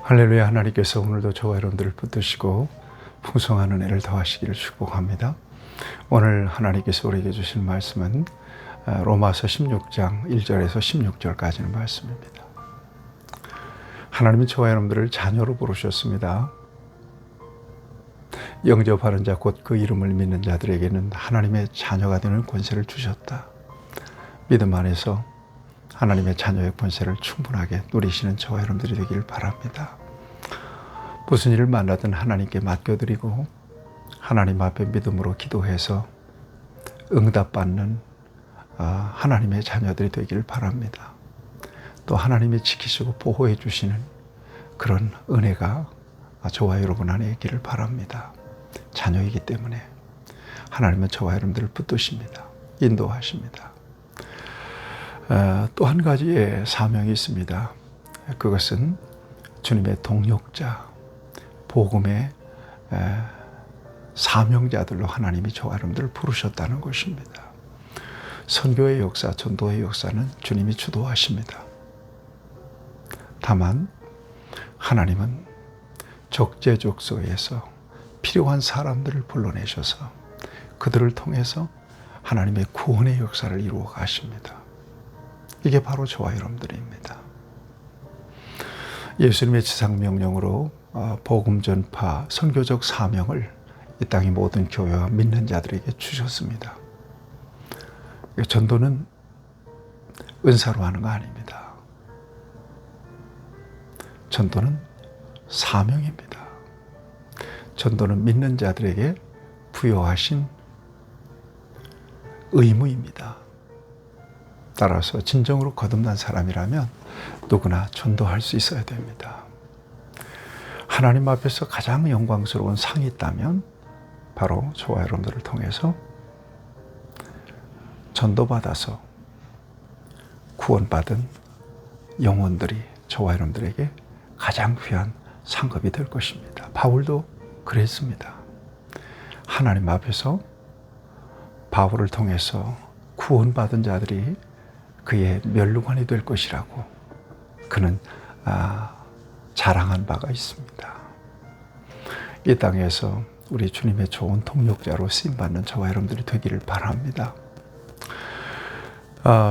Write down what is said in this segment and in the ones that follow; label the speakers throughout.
Speaker 1: 할렐루야. 하나님께서 오늘도 저와 여러분들을 붙드시고 풍성한 은혜를 더하시기를 축복합니다. 오늘 하나님께서 우리에게 주신 말씀은 로마서 16장 1절에서 16절까지는 말씀입니다. 하나님은 저와 여러분들을 자녀로 부르셨습니다. 영접하는 자 곧 그 이름을 믿는 자들에게는 하나님의 자녀가 되는 권세를 주셨다. 믿음 안에서 하나님의 자녀의 권세를 충분하게 누리시는 저와 여러분들이 되기를 바랍니다. 무슨 일을 만나든 하나님께 맡겨드리고 하나님 앞에 믿음으로 기도해서 응답받는 하나님의 자녀들이 되기를 바랍니다. 또 하나님이 지키시고 보호해 주시는 그런 은혜가 저와 여러분 안에 있기를 바랍니다. 자녀이기 때문에 하나님은 저와 여러분들을 붙드십니다. 인도하십니다. 또 한 가지의 사명이 있습니다. 그것은 주님의 동역자, 복음의 사명자들로 하나님이 저와 여러분들을 부르셨다는 것입니다. 선교의 역사, 전도의 역사는 주님이 주도하십니다. 다만 하나님은 적재적소에서 필요한 사람들을 불러내셔서 그들을 통해서 하나님의 구원의 역사를 이루어 가십니다. 이게 바로 저와 여러분들입니다. 예수님의 지상명령으로 복음 전파, 선교적 사명을 이 땅의 모든 교회와 믿는 자들에게 주셨습니다. 전도는 은사로 하는 거 아닙니다. 전도는 사명입니다. 전도는 믿는 자들에게 부여하신 의무입니다. 따라서 진정으로 거듭난 사람이라면 누구나 전도할 수 있어야 됩니다. 하나님 앞에서 가장 영광스러운 상이 있다면 바로 저와 여러분들을 통해서 전도받아서 구원받은 영혼들이 저와 여러분들에게 가장 귀한 상급이 될 것입니다. 바울도 그랬습니다. 하나님 앞에서 바울을 통해서 구원받은 자들이 그의 면류관이 될 것이라고 그는 자랑한 바가 있습니다. 이 땅에서 우리 주님의 좋은 동역자로 쓰임받는 저와 여러분들이 되기를 바랍니다.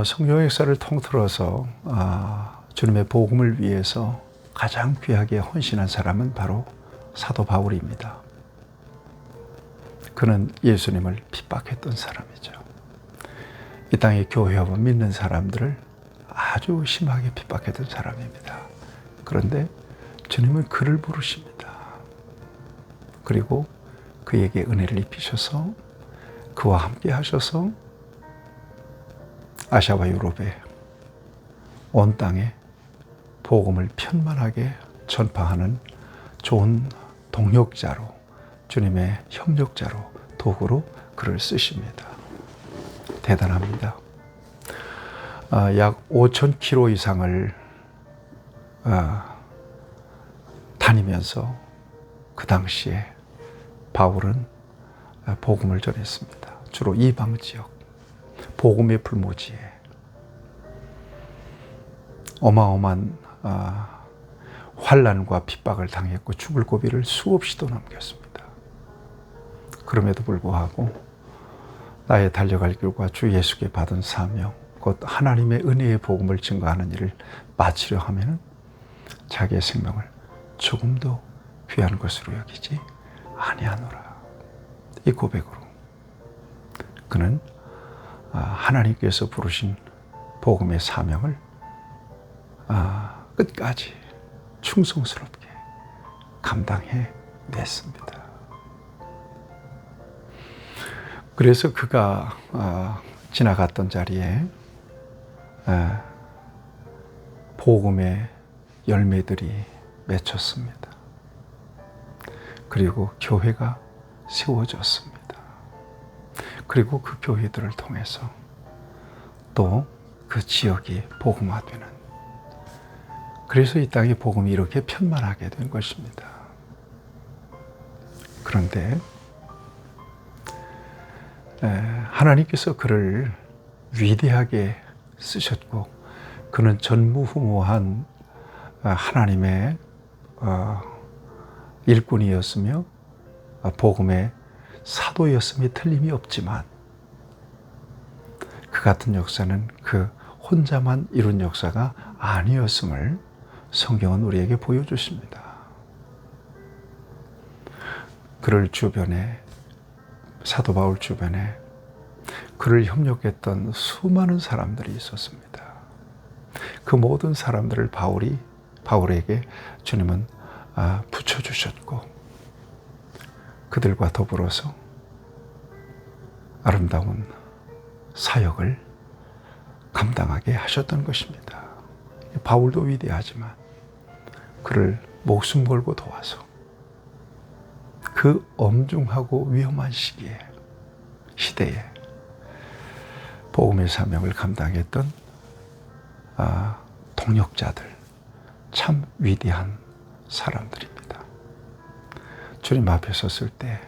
Speaker 1: 성경 역사를 통틀어서 주님의 복음을 위해서 가장 귀하게 헌신한 사람은 바로 사도 바울입니다. 그는 예수님을 핍박했던 사람이죠. 이 땅의 교회와 믿는 사람들을 아주 심하게 핍박했던 사람입니다. 그런데 주님은 그를 부르십니다. 그리고 그에게 은혜를 입히셔서 그와 함께 하셔서 아시아와 유럽에 온 땅에 복음을 편만하게 전파하는 좋은 동역자로, 주님의 협력자로, 도구로 그를 쓰십니다. 대단합니다. 약 5,000km 이상을 다니면서 그 당시에 바울은 복음을 전했습니다. 주로 이방 지역, 복음의 불모지에 어마어마한 환난과 핍박을 당했고 죽을 고비를 수없이도 넘겼습니다. 그럼에도 불구하고 나의 달려갈 길과 주 예수께 받은 사명, 곧 하나님의 은혜의 복음을 증거하는 일을 마치려 하면 자기의 생명을 조금도 귀한 것으로 여기지 아니하노라. 이 고백으로 그는 하나님께서 부르신 복음의 사명을 끝까지 충성스럽게 감당해 냈습니다. 그래서 그가 지나갔던 자리에 복음의 열매들이 맺혔습니다. 그리고 교회가 세워졌습니다. 그리고 그 교회들을 통해서 또 그 지역이 복음화되는, 그래서 이 땅에 복음이 이렇게 편만하게 된 것입니다. 그런데 하나님께서 그를 위대하게 쓰셨고 그는 전무후무한 하나님의 일꾼이었으며 복음의 사도였음에 틀림이 없지만 그 같은 역사는 그 혼자만 이룬 역사가 아니었음을 성경은 우리에게 보여주십니다. 그를 주변에, 사도 바울 주변에 그를 협력했던 수많은 사람들이 있었습니다. 그 모든 사람들을 바울에게 주님은 붙여주셨고 그들과 더불어서 아름다운 사역을 감당하게 하셨던 것입니다. 바울도 위대하지만 그를 목숨 걸고 도와서 그 엄중하고 위험한 시대에 복음의 사명을 감당했던 동역자들, 참 위대한 사람들입니다. 주님 앞에 섰을 때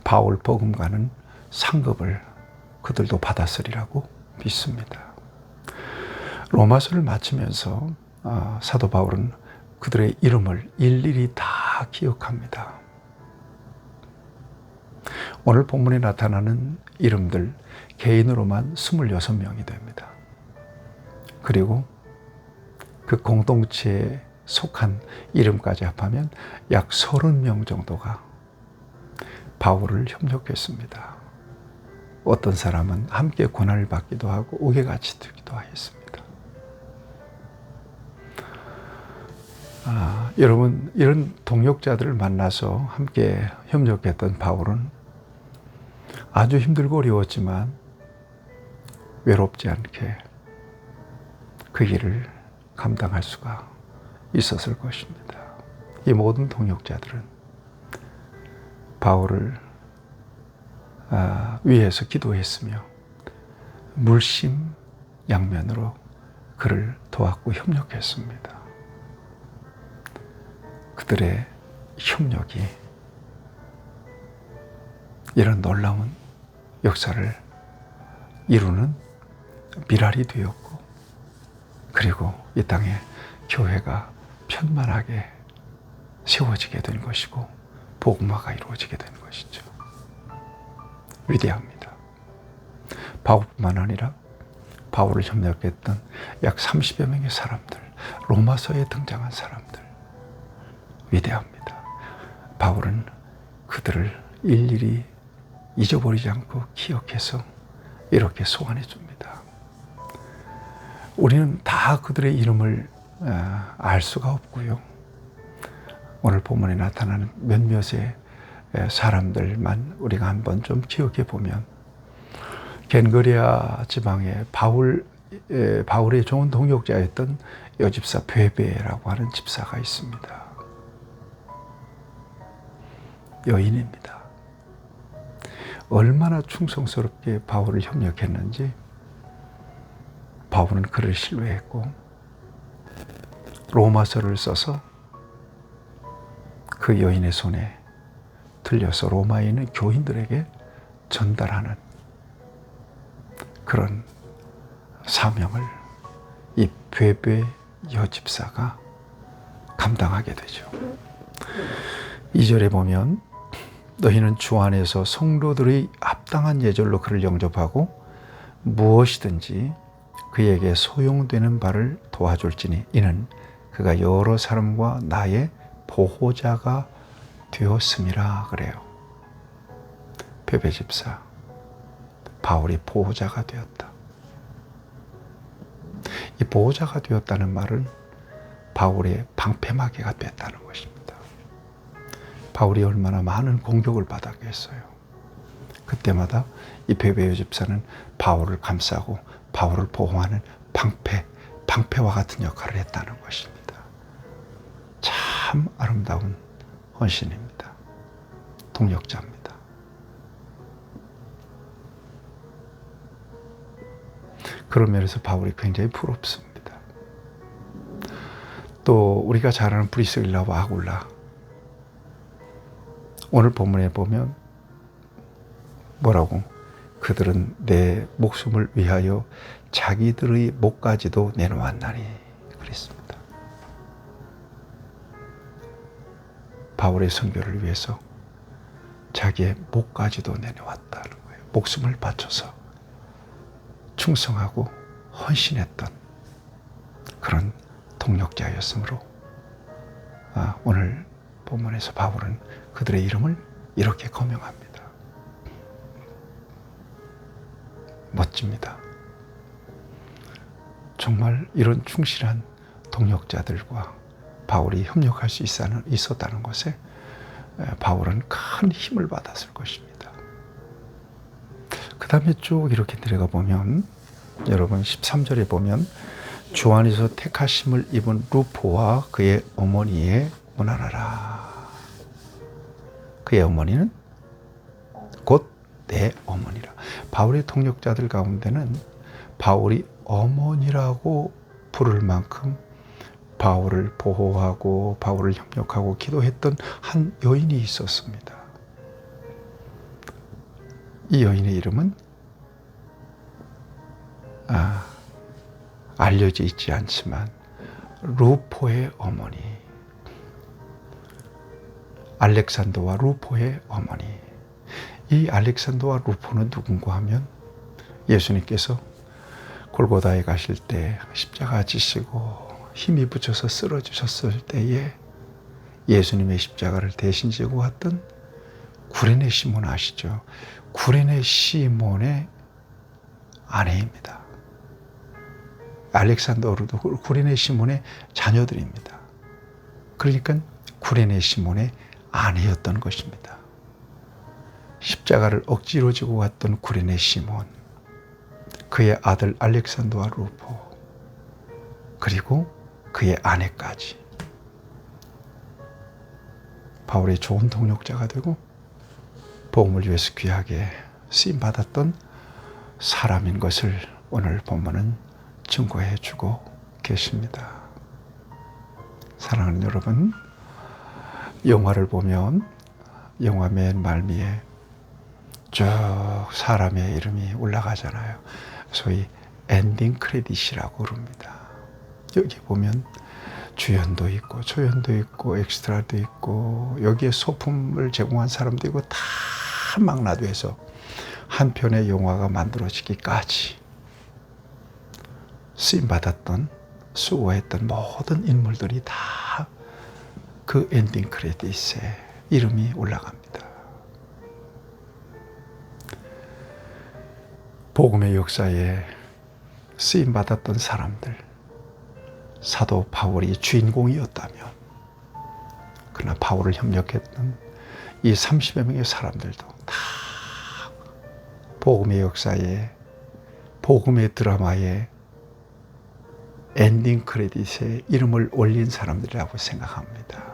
Speaker 1: 바울 복음가는 상급을 그들도 받았으리라고 믿습니다. 로마서를 마치면서 사도 바울은 그들의 이름을 일일이 다 기억합니다. 오늘 본문에 나타나는 이름들 개인으로만 26명이 됩니다. 그리고 그 공동체에 속한 이름까지 합하면 약 30명 정도가 바울을 협력했습니다. 어떤 사람은 함께 고난을 받기도 하고 옥에같이 되기도 하였습니다. 여러분, 이런 동역자들을 만나서 함께 협력했던 바울은 아주 힘들고 어려웠지만 외롭지 않게 그 일을 감당할 수가 있었을 것입니다. 이 모든 동역자들은 바울을 위해서 기도했으며 물심양면으로 그를 도왔고 협력했습니다. 그들의 협력이 이런 놀라운 역사를 이루는 미랄이 되었고, 그리고 이 땅에 교회가 편만하게 세워지게 된 것이고 복음화가 이루어지게 된 것이죠. 위대합니다. 바울뿐만 아니라 바울을 협력했던 약 30여 명의 사람들, 로마서에 등장한 사람들, 위대합니다. 바울은 그들을 일일이 잊어버리지 않고 기억해서 이렇게 소환해 줍니다. 우리는 다 그들의 이름을 알 수가 없고요. 오늘 본문에 나타나는 몇몇의 사람들만 우리가 한번 좀 기억해 보면, 겐거리아 지방에 바울의 좋은 동역자였던 여집사 베베라고 하는 집사가 있습니다. 여인입니다. 얼마나 충성스럽게 바울을 협력했는지 바울은 그를 신뢰했고 로마서를 써서 그 여인의 손에 들려서 로마에 있는 교인들에게 전달하는 그런 사명을 이 베베 여집사가 감당하게 되죠. 2절에 보면 너희는 주 안에서 성도들의 합당한 예절로 그를 영접하고 무엇이든지 그에게 소용되는 바를 도와줄지니 이는 그가 여러 사람과 나의 보호자가 되었음이라 그래요. 베베 집사, 바울이 보호자가 되었다. 이 보호자가 되었다는 말은 바울의 방패막이가 됐다는 것입니다. 바울이 얼마나 많은 공격을 받았겠어요. 그때마다 이 베베 집사는 바울을 감싸고 바울을 보호하는 방패와 같은 역할을 했다는 것입니다. 참 아름다운 헌신입니다. 동역자입니다. 그런 면에서 바울이 굉장히 부럽습니다. 또 우리가 잘 아는 브리스길라와 아굴라, 오늘 본문에 보면 뭐라고? 그들은 내 목숨을 위하여 자기들의 목까지도 내놓았나니 그랬습니다. 바울의 선교를 위해서 자기의 목까지도 내놓았다는 거예요. 목숨을 바쳐서 충성하고 헌신했던 그런 동력자였으므로 오늘 본문에서 바울은 그들의 이름을 이렇게 거명합니다. 멋집니다. 정말 이런 충실한 동력자들과 바울이 협력할 수 있었다는 것에 바울은 큰 힘을 받았을 것입니다. 그 다음에 쭉 이렇게 내려가 보면 여러분 13절에 보면 주 안에서 택하심을 입은 루포와 그의 어머니에 문안하라. 그의 어머니는 곧 내 어머니라. 바울의 동력자들 가운데는 바울이 어머니라고 부를 만큼 바울을 보호하고 바울을 협력하고 기도했던 한 여인이 있었습니다. 이 여인의 이름은 알려져 있지 않지만 루포의 어머니, 알렉산더와 루포의 어머니. 이 알렉산더와 루포는 누군가 하면 예수님께서 골고다에 가실 때 십자가 지시고 힘이 붙여서 쓰러지셨을 때에 예수님의 십자가를 대신 지고 왔던 구레네 시몬 아시죠? 구레네 시몬의 아내입니다. 알렉산더로도 구레네 시몬의 자녀들입니다. 그러니까 구레네 시몬의 아내였던 것입니다. 십자가를 억지로 지고 왔던 구레네 시몬, 그의 아들 알렉산더와 루포, 그리고 그의 아내까지 바울의 좋은 동력자가 되고 복음을 위해서 귀하게 쓰임받았던 사람인 것을 오늘 본문은 증거해 주고 계십니다. 사랑하는 여러분, 영화를 보면 영화 맨 말미에 쭉 사람의 이름이 올라가잖아요. 소위 엔딩 크레딧이라고 그럽니다. 여기 보면 주연도 있고 조연도 있고 엑스트라도 있고 여기에 소품을 제공한 사람도 있고 다 망라돼서 한 편의 영화가 만들어지기까지 쓰임받았던 수고했던 모든 인물들이 다 그 엔딩 크레딧에 이름이 올라갑니다. 복음의 역사에 쓰임받았던 사람들, 사도 바울이 주인공이었다면, 그러나 바울을 협력했던 이 30여 명의 사람들도 다 복음의 역사에, 복음의 드라마에 엔딩 크레딧에 이름을 올린 사람들이라고 생각합니다.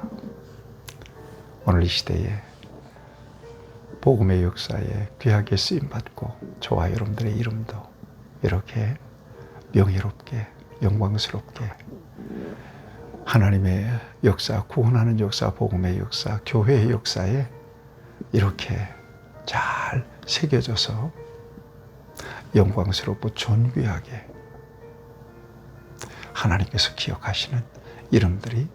Speaker 1: 오늘 이 시대에 복음의 역사에 귀하게 쓰임받고 저와 여러분들의 이름도 이렇게 명예롭게 영광스럽게 하나님의 역사, 구원하는 역사, 복음의 역사, 교회의 역사에 이렇게 잘 새겨져서 영광스럽고 존귀하게 하나님께서 기억하시는 이름들이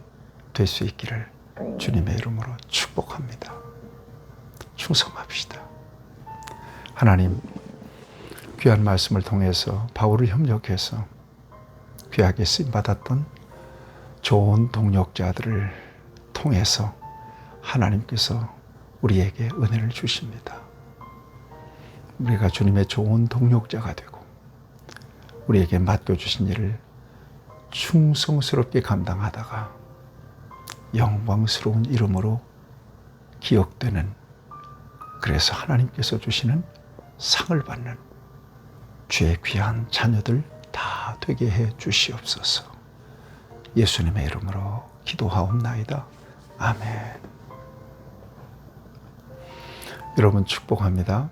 Speaker 1: 될 수 있기를 주님의 이름으로 축복합니다. 충성합시다. 하나님, 귀한 말씀을 통해서 바울을 협력해서 귀하게 쓰임받았던 좋은 동력자들을 통해서 하나님께서 우리에게 은혜를 주십니다. 우리가 주님의 좋은 동력자가 되고 우리에게 맡겨주신 일을 충성스럽게 감당하다가 영광스러운 이름으로 기억되는, 그래서 하나님께서 주시는 상을 받는 주의 귀한 자녀들 다 되게 해 주시옵소서. 예수님의 이름으로 기도하옵나이다. 아멘. 여러분 축복합니다.